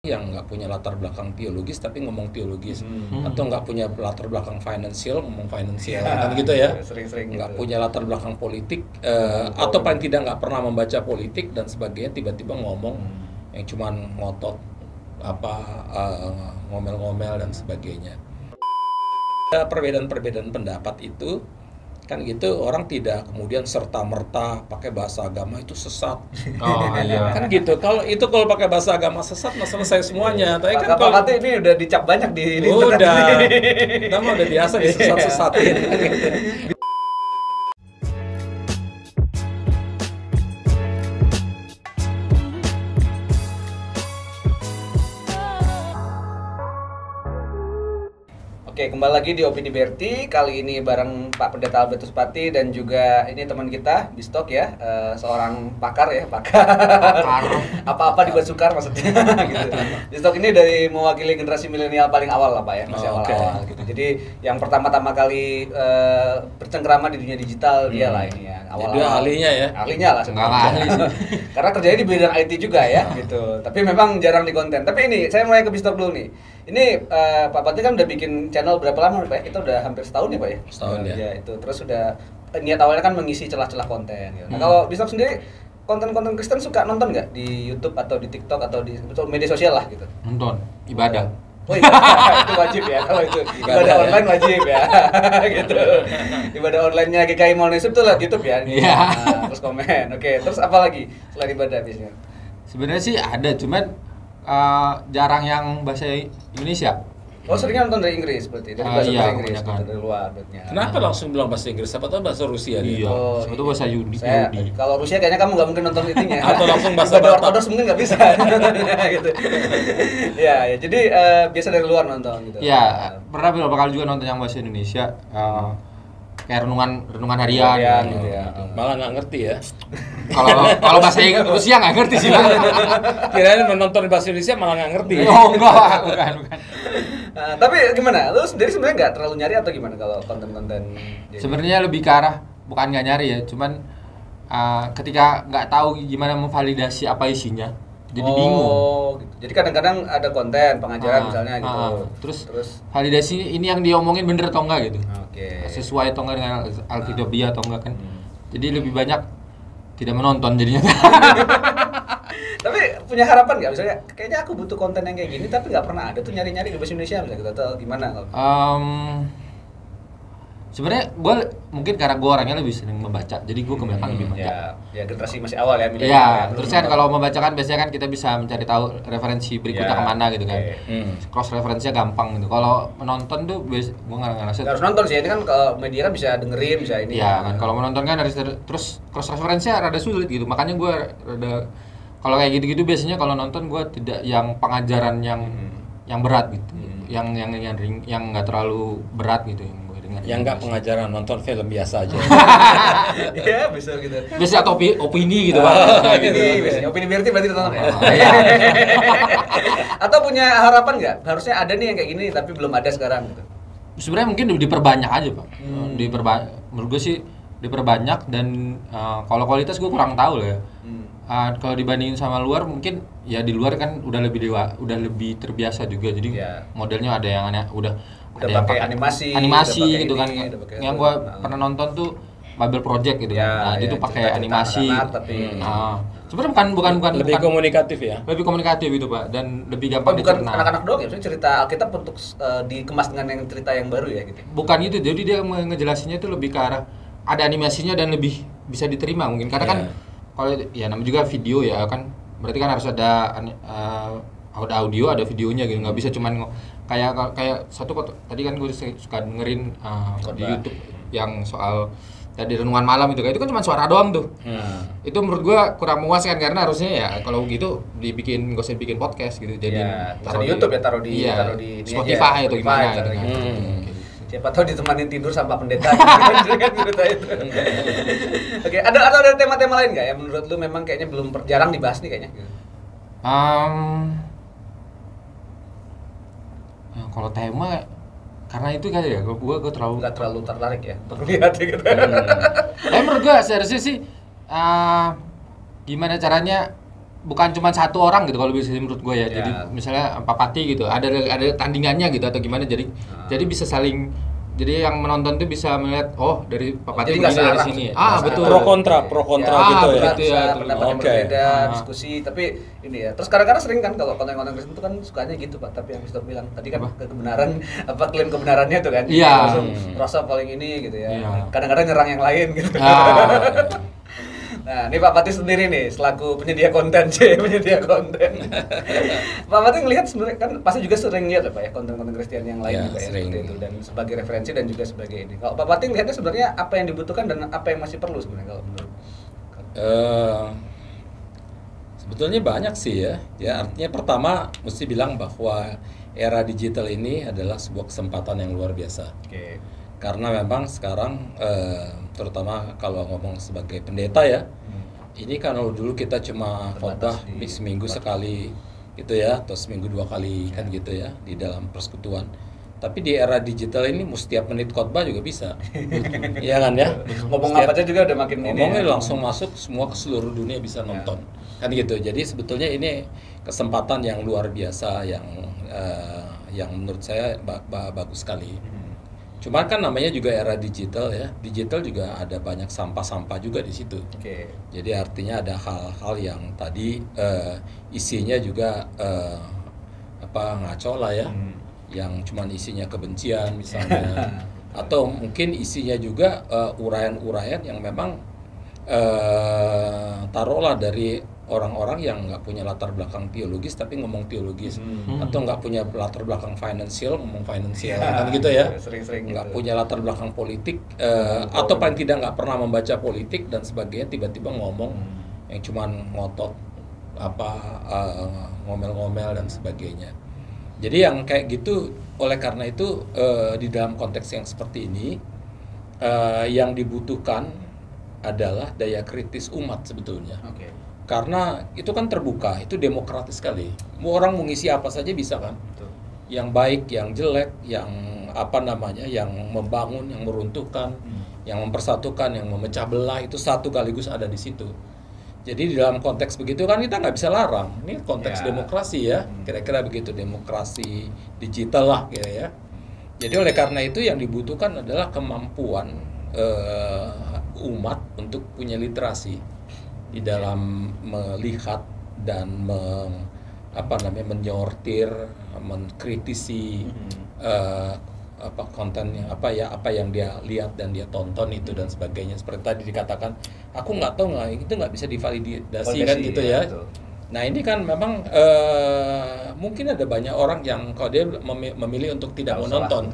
yang nggak punya latar belakang teologis tapi ngomong teologis, atau nggak punya latar belakang finansial ngomong finansial, kan gitu ya. Sering-sering Nggak gitu. punya latar belakang politik, atau paling tidak nggak pernah membaca politik dan sebagainya, tiba-tiba ngomong yang cuman ngotot ngomel-ngomel dan sebagainya. Perbedaan-perbedaan pendapat itu kan gitu, orang tidak kemudian serta-merta pakai bahasa agama itu sesat. Oh iya. Kan gitu. Kalau pakai bahasa agama sesat, mah selesai semuanya. Tapi kan kalau Pak ini udah dicap banyak di internet. udah, kita mah udah biasa disesat-sesatin. Oke, kembali lagi di Opini Berti. Kali ini bareng Pak Pendeta Albertus Pati dan juga ini teman kita, Bistok ya, seorang pakar ya, pakar. Apa-apa dibuat sukar maksudnya gitu. Bistok ini dari mewakili generasi milenial paling awal lah Pak ya, masih awal-awal gitu. Jadi yang pertama-tama kali bercengkrama di dunia digital dia lah ini ya. Awal-awal. Dia ahlinya ya. Ahlinya lah sebenarnya. ahli sih. Karena kerjanya di bidang IT juga ya gitu. Tapi memang jarang di konten. Tapi ini saya mulai ke Bistok dulu nih. Ini Pak Pati kan udah bikin channel berapa lama Pak? Kita udah hampir setahun ya Pak ya? Setahun ya. Ya itu terus sudah niat awalnya kan mengisi celah-celah konten gitu. Nah kalau Bistok sendiri konten-konten Kristen suka nonton nggak di YouTube atau di TikTok atau di media sosial lah gitu? Nonton ibadah. Oh ibadah, itu wajib ya kalau itu ibadah online wajib ya gitu. Ibadah online-nya GKI Monisip tuh lah YouTube ya. Iya. Nah, terus komen. Oke, terus apa lagi selain ibadah biasanya? Sebenarnya sih ada, cuman jarang yang bahasa Indonesia. Oh seringnya nonton dari Inggris berarti, dari bahasa Iya, Inggris kebanyakan. dari luar berarti. Kenapa langsung bilang bahasa Inggris? Siapa tahu bahasa Rusia dia. Iya. Oh, Sebetulnya bahasa Yahudi. Kalau Rusia kayaknya kamu nggak mungkin nonton itunya. Atau langsung bahasa Ibadah Batak. Ortodoks mungkin nggak bisa. gitu. Ya, jadi biasa dari luar nonton gitu. Iya, pernah beberapa kali juga nonton yang bahasa Indonesia. Kayak renungan harian gitu ya. Malah nggak ngerti ya. Kalau bahasa Rusia nggak ngerti sih. Kirain menonton bahasa Indonesia malah nggak ngerti. Oh enggak, bukan. Tapi gimana? Lu sendiri sebenarnya nggak terlalu nyari atau gimana kalau konten-konten? Sebenarnya lebih ke arah bukan nggak nyari ya, cuman ketika nggak tahu gimana memvalidasi apa isinya, jadi bingung. Gitu. Jadi kadang-kadang ada konten pengajaran misalnya gitu. Terus validasi ini yang diomongin bener atau enggak gitu. Oke. Sesuai atau enggak dengan Alkitabia atau enggak kan. Jadi lebih banyak tidak menonton jadinya. Tapi punya harapan nggak misalnya kayaknya aku butuh konten yang kayak gini tapi nggak pernah ada tuh nyari-nyari di bahasa Indonesia misalnya gitu atau gimana kalau? Sebenarnya gue mungkin karena gue orangnya lebih sering membaca, jadi gue kebanyakan lebih baca. Ya generasi masih awal ya. Iya, terus kan kalau membaca kan biasanya kan kita bisa mencari tahu referensi berikutnya kemana gitu kan. Cross referensinya gampang gitu. Kalau menonton tuh gue nggak ngerasa. Harus nonton sih, ini kan kalau media kan bisa dengerin, bisa ini. Iya kan, kalau menonton kan harus terus cross referensinya rada sulit gitu. Makanya gue rada kalau kayak gitu-gitu biasanya kalau nonton gue tidak yang pengajaran yang berat gitu. Yang nggak terlalu berat gitu yang nggak pengajaran, nonton film biasa aja. Iya, bisa gitu. Biasa atau opini gitu Pak. Biasanya opini Berti berarti tonton ya. Atau punya harapan nggak? Harusnya ada nih yang kayak gini tapi belum ada sekarang gitu. Sebenarnya mungkin diperbanyak aja Pak. Menurut gue sih diperbanyak dan kalau kualitas gue kurang tahu lah ya. Kalau dibandingin sama luar mungkin ya di luar kan udah lebih terbiasa juga, jadi modelnya ada yang aneh, udah pakai animasi gitu kan. Yang gua pernah nonton tuh Bible Project gitu kan. Nah, itu tuh pakai animasi. Sebenarnya bukan lebih komunikatif ya. Lebih komunikatif itu Pak, dan lebih gampang dicerna. dicerna. Anak-anak doang ya, cerita Alkitab untuk dikemas dengan yang cerita yang baru ya gitu. Bukan itu, jadi dia ngejelasinnya itu lebih ke arah ada animasinya dan lebih bisa diterima mungkin karena kan kalau ya namanya juga video ya kan, berarti kan harus ada audio, ada videonya gitu, nggak bisa cuman kayak satu tadi kan gue suka dengerin di YouTube yang soal tadi renungan malam itu kan cuma suara doang tuh. Itu menurut gue kurang memuaskan karena harusnya ya kalau gitu nggak usah bikin podcast gitu, jadi taruh di YouTube ya, taruh di Spotify atau gimana gitu kan. Siapa tahu ditemanin tidur sama pendeta gitu itu. Oke, ada tema-tema lain nggak ya menurut lu memang kayaknya belum jarang dibahas nih kayaknya? Kalau tema karena itu kali ya, gue nggak terlalu tertarik ya untuk lihat gitu. Menurut gue seharusnya sih gimana caranya bukan cuma satu orang gitu kalau bisa menurut gue ya. Ya. Jadi misalnya Pak Pati gitu, ada tandingannya gitu atau gimana. Jadi bisa saling, jadi yang menonton tuh bisa melihat dari Pak Pati Jadi begini nggak dari searah sini. gitu. Betul. Pro kontra gitu ya. begitu ya. Pendapat yang Oke. berbeda, diskusi, tapi ini ya. Terus kadang-kadang sering kan kalau konten-konten Kristen itu kan sukanya gitu Pak, tapi yang Mister bilang tadi kan kebenaran klaim kebenarannya tuh kan. Iya. Langsung rasa paling ini gitu ya. Iya. Kadang-kadang nyerang yang lain gitu. Nah, ini Pak Pati sendiri nih selaku penyedia konten, penyedia konten. Pak Pati ngelihat sebenarnya kan pasti juga sering lihat ya Pak ya konten-konten Kristen yang lain Ya, juga ya sering. seperti itu dan sebagai referensi dan juga sebagai ini. Kalau Pak Pati ngelihatnya sebenarnya apa yang dibutuhkan dan apa yang masih perlu sebenarnya kalau menurut? Sebetulnya banyak sih ya. Ya artinya pertama mesti bilang bahwa era digital ini adalah sebuah kesempatan yang luar biasa. Oke. Karena memang sekarang terutama kalau ngomong sebagai pendeta ya, ini kan kalau dulu kita cuma khotbah Terbatas di seminggu sekali gitu ya, atau seminggu 2 kali kan gitu ya di dalam persekutuan. Tapi di era digital ini setiap menit khotbah juga bisa. Iya kan ya? Ngomong apa aja juga udah makin ini. Ngomongnya ya. langsung masuk semua ke seluruh dunia bisa nonton. Kan gitu. Jadi sebetulnya ini kesempatan yang luar biasa yang menurut saya bagus sekali. Cuman kan namanya juga era digital ya. Digital juga ada banyak sampah-sampah juga di situ. Oke. Jadi artinya ada hal-hal yang tadi isinya juga ngaco lah ya. Yang cuman isinya kebencian misalnya. Atau mungkin isinya juga uraian-uraian yang memang taruhlah dari orang-orang yang nggak punya latar belakang teologis tapi ngomong teologis, atau nggak punya latar belakang financial ngomong financial kan gitu ya, Sering-sering nggak gitu. punya latar belakang politik atau paling tidak nggak pernah membaca politik dan sebagainya, tiba-tiba ngomong yang cuman ngotot ngomel-ngomel dan sebagainya. Jadi yang kayak gitu, oleh karena itu di dalam konteks yang seperti ini yang dibutuhkan adalah daya kritis umat sebetulnya. Oke. Karena itu kan terbuka, itu demokratis sekali. Mau orang mengisi apa saja bisa kan? Betul. Yang baik, yang jelek, yang yang membangun, yang meruntuhkan, yang mempersatukan, yang memecah belah, itu satu sekaligus ada di situ. Jadi di dalam konteks begitu kan kita nggak bisa larang. Ini konteks demokrasi ya, kira-kira begitu, demokrasi digital lah kira ya. Jadi oleh karena itu yang dibutuhkan adalah kemampuan umat untuk punya literasi di dalam melihat dan menyortir, mengkritisi konten yang apa yang dia lihat dan dia tonton itu dan sebagainya. Seperti tadi dikatakan, aku nggak tahu itu nggak bisa divalidasi kan gitu ya. Betul. Nah ini kan memang mungkin ada banyak orang yang kalau dia memilih untuk tidak mau nonton,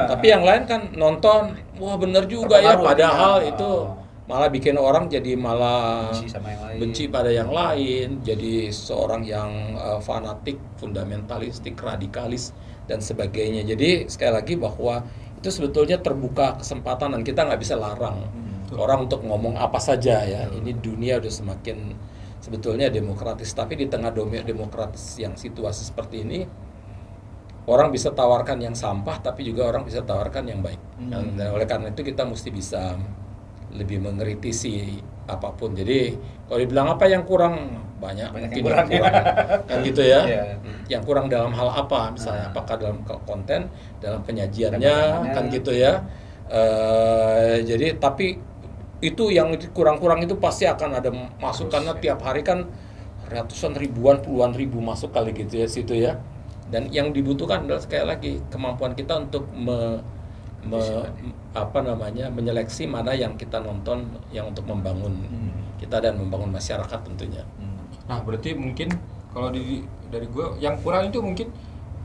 tapi yang lain kan nonton, wah bener juga ya, padahal itu malah bikin orang jadi malah Benci sama yang lain. benci pada yang lain, jadi seorang yang fanatik, fundamentalistik, radikalis dan sebagainya. Jadi sekali lagi bahwa itu sebetulnya terbuka kesempatan dan kita nggak bisa larang orang untuk ngomong apa saja ya. Ini dunia udah semakin sebetulnya demokratis, tapi di tengah demokratis yang situasi seperti ini, orang bisa tawarkan yang sampah, tapi juga orang bisa tawarkan yang baik. Dan oleh karena itu kita mesti bisa lebih mengkritisi apapun. Jadi kalau dibilang apa yang kurang, banyak mungkin yang kurang kan gitu ya. Yang kurang dalam hal apa misalnya, apakah dalam konten, dalam penyajiannya kan gitu ya. Jadi tapi itu yang kurang-kurang itu pasti akan ada masuk karena tiap hari kan ratusan ribuan, puluhan ribu masuk kali gitu ya situ ya. Dan yang dibutuhkan adalah sekali lagi kemampuan kita untuk menyeleksi mana yang kita nonton yang untuk membangun kita dan membangun masyarakat tentunya. Nah berarti mungkin kalau dari gue yang kurang itu mungkin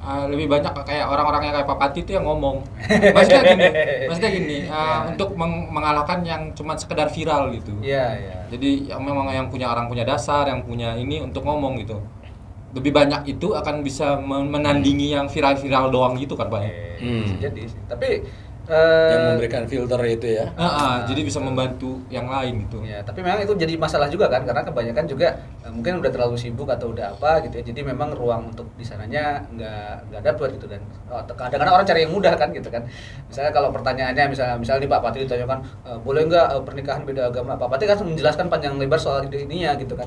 lebih banyak kayak orang-orang yang kayak Pak Pati itu yang ngomong. Maksudnya gini, untuk mengalahkan yang cuma sekedar viral gitu. Iya. Jadi yang memang yang punya dasar, yang punya ini untuk ngomong gitu. Lebih banyak itu akan bisa menandingi yang viral-viral doang gitu kan Pak. Jadi sih. Tapi yang memberikan filter itu ya. Jadi bisa membantu yang lain gitu. Ya, tapi memang itu jadi masalah juga kan, karena kebanyakan juga mungkin udah terlalu sibuk atau udah apa gitu ya. Jadi memang ruang untuk di sananya nggak dapet gitu, dan kadang-kadang orang cari yang mudah kan gitu kan. Misalnya kalau pertanyaannya misalnya nih Pak Pati ditanyakan boleh nggak pernikahan beda agama, Pak Pati kan menjelaskan panjang lebar soal ininya gitu kan.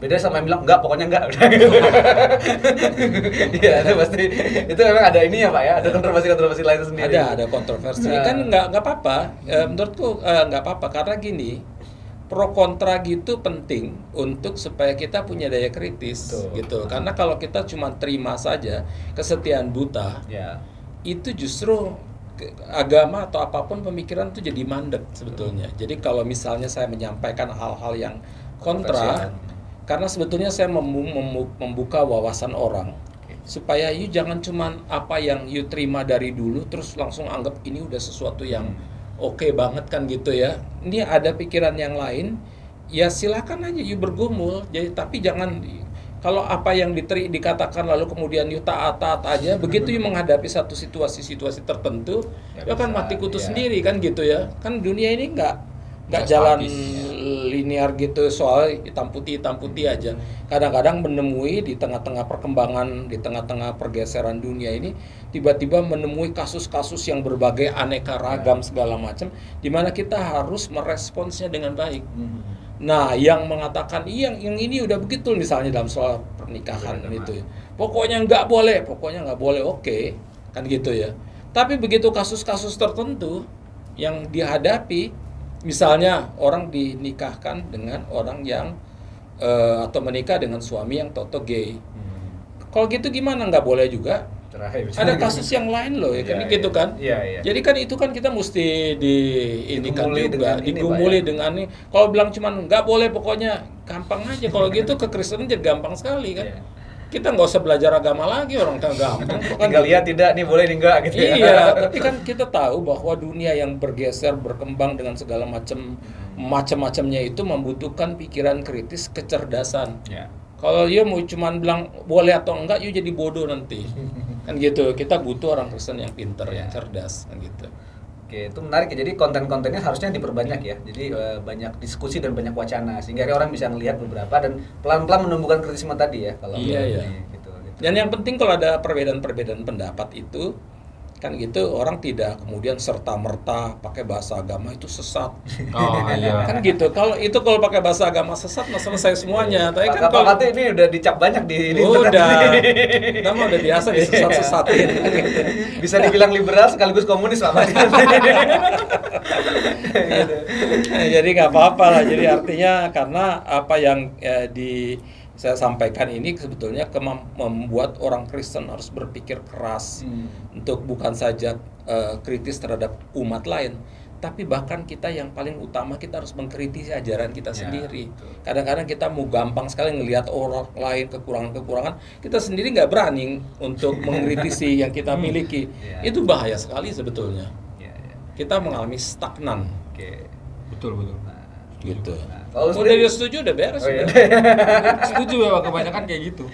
Beda sama yang bilang enggak, pokoknya enggak udah gitu. Iya, itu pasti itu memang ada ini ya Pak ya, ada kontroversi lain sendiri. Ada kontroversi kan nggak apa-apa. Menurutku nggak apa-apa karena gini, pro kontra gitu penting untuk supaya kita punya daya kritis. Betul. Gitu. Karena kalau kita cuma terima saja kesetiaan buta, Ya. itu justru agama atau apapun pemikiran itu jadi mandek sebetulnya. Jadi kalau misalnya saya menyampaikan hal-hal yang kontra, karena sebetulnya saya membuka wawasan orang. Supaya you jangan cuman apa yang you terima dari dulu terus langsung anggap ini udah sesuatu yang oke banget kan gitu ya. Ini ada pikiran yang lain, ya silakan aja you bergumul. Jadi tapi jangan kalau apa yang dikatakan lalu kemudian you taat aja, begitu you menghadapi satu situasi tertentu, ya kan mati kutu sendiri kan gitu ya. Kan dunia ini nggak jalan linear gitu soal hitam putih aja. Kadang-kadang menemui di tengah-tengah perkembangan, di tengah-tengah pergeseran dunia ini, tiba-tiba menemui kasus-kasus yang berbagai aneka ragam segala macam, di mana kita harus meresponsnya dengan baik. Nah, yang mengatakan yang ini udah begitu misalnya dalam soal pernikahan itu, pokoknya nggak boleh, oke, kan gitu ya. Tapi begitu kasus-kasus tertentu yang dihadapi, misalnya orang dinikahkan dengan orang yang atau menikah dengan suami yang toto gay. Kalau gitu gimana? Nggak boleh juga. Ada kasus yang lain loh ya kan gitu kan. Jadi kan itu kan kita mesti digumuli dengan ini. Kalau bilang cuman nggak boleh pokoknya gampang aja. Kalau gitu kekristenan jadi gampang sekali kan. Kita nggak usah belajar agama lagi, orang kan gampang. Tinggal lihat tidak nih boleh nih enggak gitu ya. Iya, tapi kan kita tahu bahwa dunia yang bergeser, berkembang dengan segala macam-macamnya itu membutuhkan pikiran kritis, kecerdasan. Kalau dia mau cuman bilang boleh atau enggak, you jadi bodoh nanti. Kan gitu. Kita butuh orang Kristen yang pintar, yang cerdas, kan gitu. Oke, itu menarik ya. Jadi konten-kontennya harusnya diperbanyak ya. Jadi banyak diskusi dan banyak wacana sehingga orang bisa melihat beberapa dan pelan-pelan menumbuhkan kritisme tadi ya kalau gitu. Dan yang penting kalau ada perbedaan-perbedaan pendapat itu kan gitu, orang tidak kemudian serta-merta pakai bahasa agama itu sesat. Kan gitu. Kalau pakai bahasa agama sesat, selesai semuanya. Tapi kan kalau ini udah dicap banyak di kita mah udah biasa disesat-sesatin. Bisa dibilang liberal sekaligus komunis Pak. Jadi nggak apa-apa lah. Jadi artinya karena apa yang saya sampaikan ini sebetulnya membuat orang Kristen harus berpikir keras untuk bukan saja kritis terhadap umat lain, tapi bahkan kita yang paling utama kita harus mengkritisi ajaran kita sendiri. Kadang-kadang kita mau gampang sekali ngelihat orang lain kekurangan-kekurangan, kita sendiri nggak berani untuk mengkritisi yang kita miliki. Itu bahaya sekali sebetulnya. Kita mengalami stagnan. Betul. Gitu. Kalau udah setuju udah beres. Setuju ya, kebanyakan kayak gitu.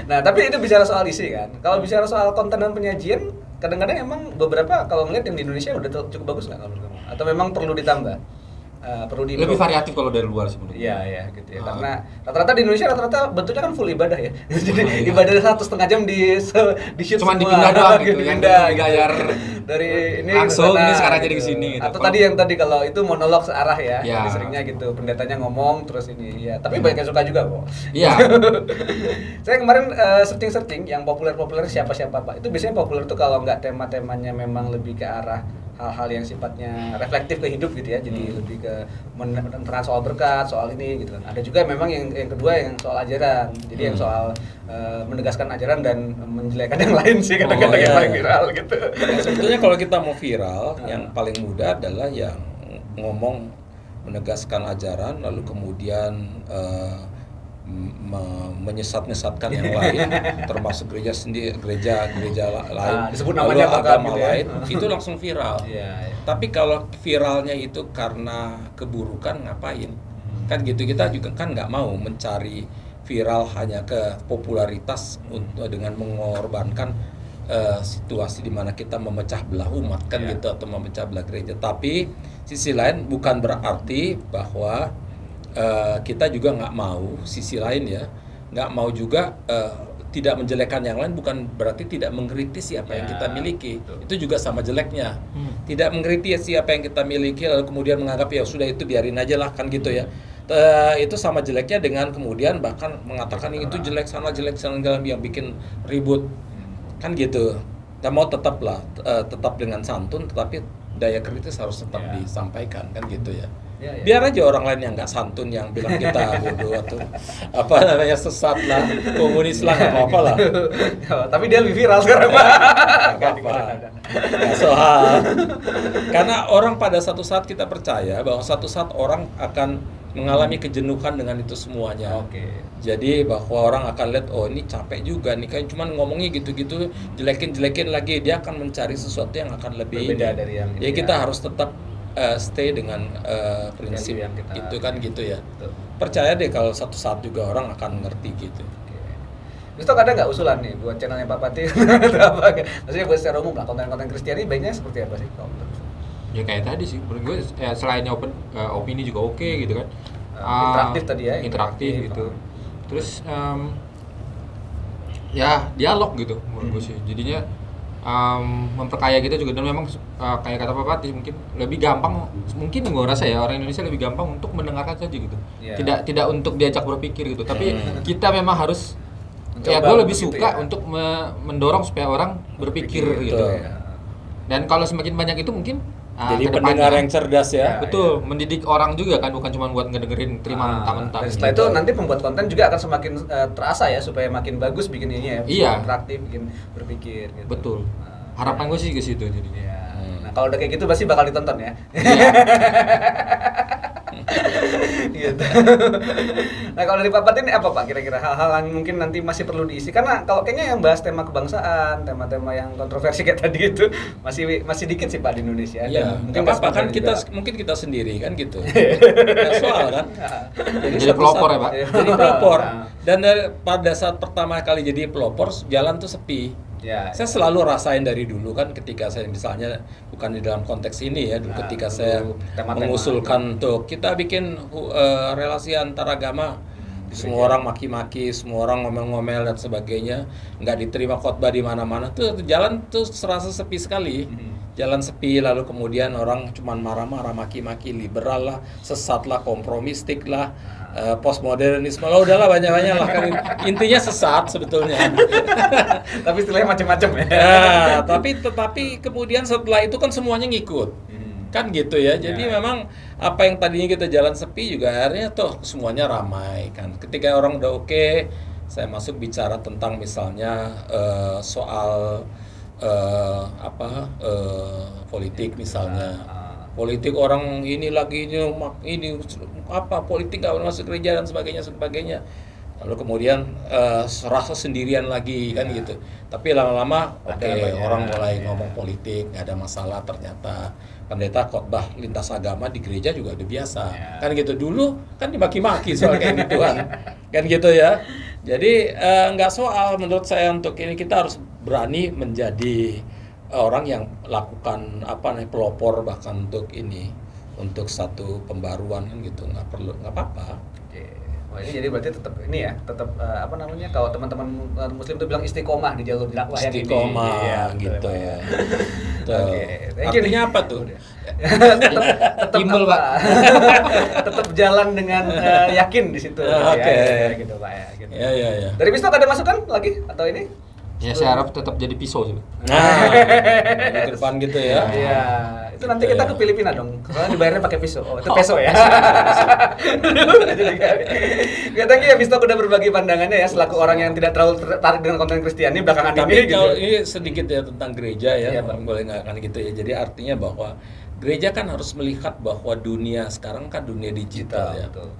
Nah, tapi itu bicara soal isi kan. Kalau bicara soal konten dan penyajian, kadang-kadang emang beberapa kalau ngeliat yang di Indonesia udah cukup bagus nggak kalau menurut kamu? Atau memang perlu ditambah? Lebih variatif kalau dari luar sih menurut. Iya gitu ya. Karena rata-rata di Indonesia bentuknya kan full ibadah ya. Jadi ibadah 1,5 jam di shoot cuma semua. Dipindah doang gitu, dipindah gayar dari ini langsung kesana, ini sekarang gitu. jadi kesini gitu. Atau tadi yang tadi kalau itu monolog searah ya. Jadi seringnya gitu, pendetanya ngomong terus ini ya. Tapi banyak yang suka juga kok. Iya. Saya kemarin searching yang populer siapa-siapa Pak. Itu biasanya populer tuh kalau nggak tema-temanya memang lebih ke arah hal-hal yang sifatnya reflektif ke hidup gitu ya. Jadi lebih ke tentang soal berkat, soal ini gitu kan. Ada juga memang yang kedua yang soal ajaran. Jadi yang soal menegaskan ajaran dan menjelekan yang lain sih kadang-kadang yang paling viral gitu. Nah, sebetulnya kalau kita mau viral, yang paling mudah adalah yang ngomong menegaskan ajaran lalu kemudian menyesat-nyesatkan yang lain, termasuk gereja lain, disebut namanya agama gitu lain, itu langsung viral. Tapi kalau viralnya itu karena keburukan ngapain? Kan gitu, kita juga kan nggak mau mencari viral hanya ke popularitas dengan mengorbankan situasi di mana kita memecah belah umat kan gitu, atau memecah belah gereja. Tapi sisi lain bukan berarti bahwa kita juga nggak mau, sisi lain ya, nggak mau juga tidak menjelekkan yang lain, bukan berarti tidak mengkritisi apa yang kita miliki. Itu juga sama jeleknya. Tidak mengkritisi apa yang kita miliki lalu kemudian menganggap ya sudah itu biarin aja lah kan gitu ya. Itu sama jeleknya dengan kemudian bahkan mengatakan itu jelek sana yang bikin ribut kan gitu. Kita mau tetap dengan santun, tetapi daya kritis harus tetap disampaikan kan gitu ya. Biar aja orang lain yang nggak santun yang bilang kita bodoh atau apa namanya sesat lah, komunis lah, nggak apa-apa lah. Tapi dia lebih viral sekarang, Pak. Nggak soal. Karena orang pada satu saat kita percaya bahwa satu saat orang akan mengalami kejenuhan dengan itu semuanya. Jadi bahwa orang akan lihat, oh ini capek juga nih, kayak cuman ngomongnya gitu-gitu, jelekin lagi, dia akan mencari sesuatu yang akan lebih berbeda dari yang jadi kita harus tetap stay dengan prinsip yang kita, itu kan gitu ya. Percaya deh kalau satu saat juga orang akan ngerti gitu. Terus ada nggak usulan nih buat channelnya Pak Pati? Maksudnya buat secara umum lah, konten-konten Kristiani baiknya seperti apa sih? Ya kayak tadi sih, menurut gue selain opini juga oke gitu kan. Interaktif tadi ya. Interaktif gitu. Terus ya dialog gitu menurut gue sih. Jadinya memperkaya kita juga, dan memang kayak kata Pak Pati mungkin lebih gampang, mungkin gue rasa ya orang Indonesia lebih gampang untuk mendengarkan saja gitu. Tidak untuk diajak berpikir gitu. Tapi kita memang harus ya gue lebih suka untuk mendorong supaya orang berpikir gitu. Dan kalau semakin banyak itu mungkin jadi pendengar yang cerdas ya. Betul, mendidik orang juga kan, bukan cuma buat ngedengerin terima mentah-mentah. Dan setelah itu nanti pembuat konten juga akan semakin terasa ya, supaya makin bagus bikin ini ya. Iya. Interaktif, bikin berpikir gitu. Betul. Harapan gue sih ke situ jadinya. Nah, kalau udah kayak gitu pasti bakal ditonton ya. Gitu. Nah, kalau dari Pak Pati ini apa Pak kira-kira hal-hal yang mungkin nanti masih perlu diisi? Karena kalau kayaknya yang bahas tema kebangsaan, tema-tema yang kontroversi kayak tadi itu masih dikit sih Pak di Indonesia. Iya, mungkin apa kan mungkin kita sendiri kan gitu. Nggak soal kan. Jadi pelopor ya Pak. Jadi pelopor. Dan pada saat pertama kali jadi pelopor, jalan tuh sepi. Saya selalu rasain dari dulu kan, ketika saya misalnya bukan di dalam konteks ini ya, dulu ketika saya mengusulkan untuk kita bikin relasi antar agama, semua orang maki-maki, semua orang ngomel-ngomel dan sebagainya, nggak diterima khotbah di mana-mana, tuh jalan tuh serasa sepi sekali. Jalan sepi, lalu kemudian orang cuman marah-marah, maki-maki, liberal lah, sesat lah, kompromistik lah, postmodernisme lah, udahlah banyak-banyak lah kan. Intinya sesat sebetulnya. Tapi istilahnya macam-macam ya. Tetapi kemudian setelah itu kan semuanya ngikut. Kan gitu ya. Jadi memang apa yang tadinya kita jalan sepi juga akhirnya tuh semuanya ramai kan. Ketika orang udah oke, saya masuk bicara tentang misalnya soal politik misalnya. Politik orang ini lagi ini apa politik nggak masuk gereja dan sebagainya. Lalu kemudian rasa sendirian lagi kan gitu. Tapi lama-lama orang mulai ngomong politik, nggak ada masalah ternyata. Pendeta khotbah lintas agama di gereja juga udah biasa. Kan gitu, dulu kan dimaki-maki soal kayak gituan. Kan gitu ya. Jadi nggak soal menurut saya untuk ini, kita harus berani menjadi orang yang lakukan pelopor bahkan untuk ini, untuk satu pembaruan kan gitu, nggak apa-apa. Wah, ini jadi berarti tetap ini ya, tetap kalau teman-teman Muslim itu bilang istiqomah di jalur dakwah yang ini. Istiqomah gitu ya. Artinya apa tuh? tetap Pak. Tetap jalan dengan yakin di situ. Gitu Pak ya. Gitu. Ya. Dari Bistok ada masukan lagi atau ini? Ya saya harap tetap jadi pisau sih. Di depan gitu ya. Iya. Itu nanti kita ke Filipina dong. Soalnya dibayarnya pakai peso. Oh, itu peso ya. Thank you ya Bistok udah berbagi pandangannya ya selaku orang yang tidak terlalu tertarik dengan konten Kristiani belakangan ini. Tapi kalau ini sedikit ya tentang gereja ya, boleh nggak kan gitu ya. Jadi artinya bahwa gereja kan harus melihat bahwa dunia sekarang kan dunia digital ya. Betul.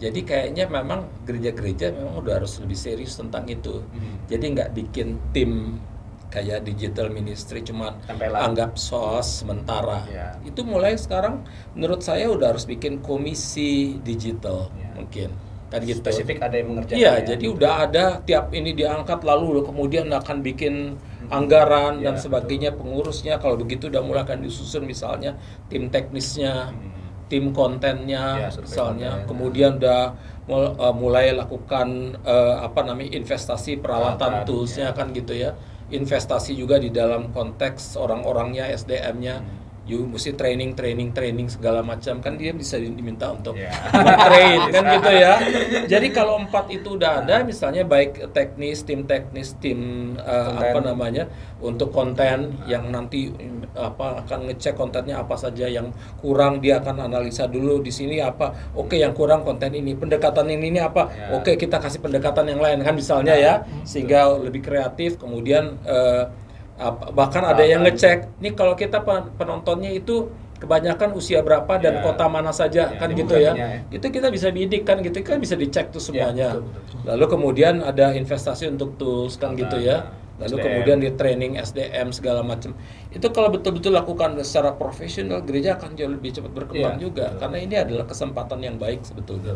Jadi kayaknya memang gereja-gereja memang udah harus lebih serius tentang itu. Jadi nggak bikin tim kayak digital ministry cuma anggap SOS sementara. Itu mulai sekarang menurut saya udah harus bikin komisi digital mungkin. kan gitu. Spesifik ada yang mengerjakan. Iya, ya. jadi udah ada tiap ini diangkat lalu kemudian akan bikin anggaran dan Iya, sebagainya, pengurusnya kalau begitu udah mulai akan disusun misalnya tim teknisnya, tim kontennya Ya, survei misalnya, konten. kemudian udah mulai lakukan investasi peralatan Peralatan, toolsnya kan gitu ya, investasi juga di dalam konteks orang-orangnya, SDM-nya. You mesti training segala macam kan dia bisa diminta untuk train kan gitu ya. Jadi kalau 4 itu udah ada misalnya baik tim apa namanya untuk konten yang nanti akan ngecek kontennya apa saja yang kurang, dia akan analisa dulu di sini apa. Oke, yang kurang konten ini, pendekatan ini apa. Oke, kita kasih pendekatan yang lain kan misalnya ya, sehingga lebih kreatif. Kemudian bahkan ada yang ngecek nih kalau kita penontonnya itu kebanyakan usia berapa dan kota mana saja kan gitu ya. Itu kita bisa bidik kan gitu, kan bisa dicek tuh semuanya. Betul. Lalu kemudian ada investasi untuk tools kan gitu ya. Lalu SDM. kemudian di training SDM segala macam. Itu kalau betul-betul lakukan secara profesional, gereja akan jauh lebih cepat berkembang juga. Karena ini adalah kesempatan yang baik sebetulnya.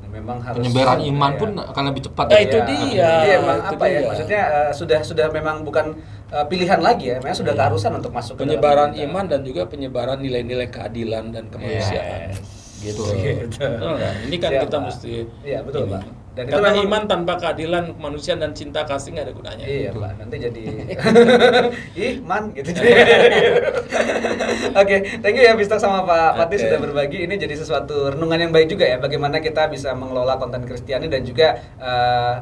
Memang harus penyebaran iman pun akan lebih cepat. Nah, itu dia. Iya, memang Itu apa ya? dia. Maksudnya sudah memang bukan pilihan lagi ya, memang sudah keharusan untuk masuk ke dalam Penyebaran kita. iman dan juga penyebaran nilai-nilai keadilan dan kemanusiaan. Gitu. Betul nggak? Ini kan Siap, kita Pak. mesti Iya, betul, ini. Pak. Dan itu Karena memang- iman tanpa keadilan kemanusiaan dan cinta kasih nggak ada gunanya. Iya Pak, nanti jadi iman gitu. Oke, thank you ya Bistok sama Pak Pati Oke. sudah berbagi. Ini jadi sesuatu renungan yang baik juga ya, bagaimana kita bisa mengelola konten Kristiani dan juga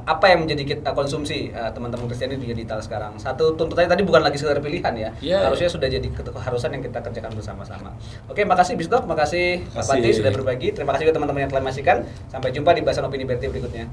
apa yang menjadi kita konsumsi teman-teman Kristiani di digital sekarang. Satu tuntutannya tadi bukan lagi sekedar pilihan ya, Iya. harusnya sudah jadi keharusan yang kita kerjakan bersama-sama. Oke, makasih Bistok, makasih Pak Makasih. Pati sudah berbagi. Terima kasih juga teman-teman yang telah menyaksikan. Sampai jumpa di bahasan opini BRT berikutnya.